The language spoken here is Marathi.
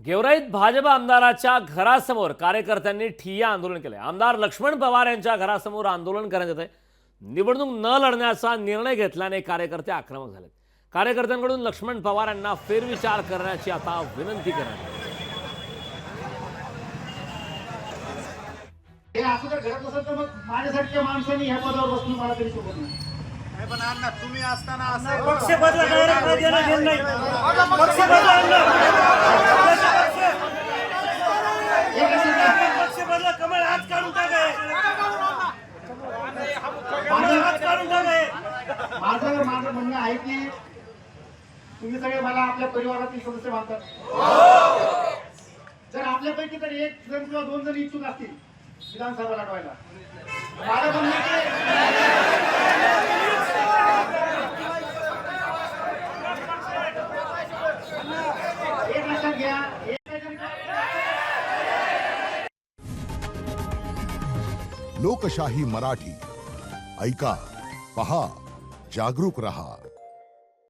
गेवराईत भाजप आमदाराच्या घरासमोर कार्यकर्त्यांनी ठिय्या आंदोलन केले। आमदार लक्ष्मण पवार यांच्या घरासमोर आंदोलन करण्यात येते। निवडणूक न लढण्याचा निर्णय घेतल्याने कार्यकर्ते आक्रमक झाले। कार्यकर्त्यांकडून लक्ष्मण पवार यांना फेरविचार करण्याची आता विनंती करण्यात आली। हे असं जर घडत असेल तर मग माझ्यासारख्या माणसांनी ह्या पदावर बसून मला तरी सोबत नाही। पण अण्णा तुम्ही असताना असं पक्ष बदला डायरेक्ट काय देणं घेणं नाही। पक्ष बदला पक्ष बदला कमळ आज काढून टाकाय आज काढून टाकाय। माझं म्हणणं आहे की तुम्ही सगळे मला आपल्या परिवारातील सदस्य मानतात। जर आपल्यापैकी तर एक जण किंवा दोन जण इच्छुक असतील विधानसभा लढवायला, माझं म्हणणं आहे की एक लक्षात घ्या, लोकशाही मराठी ऐका, पहा, जागरूक रहा।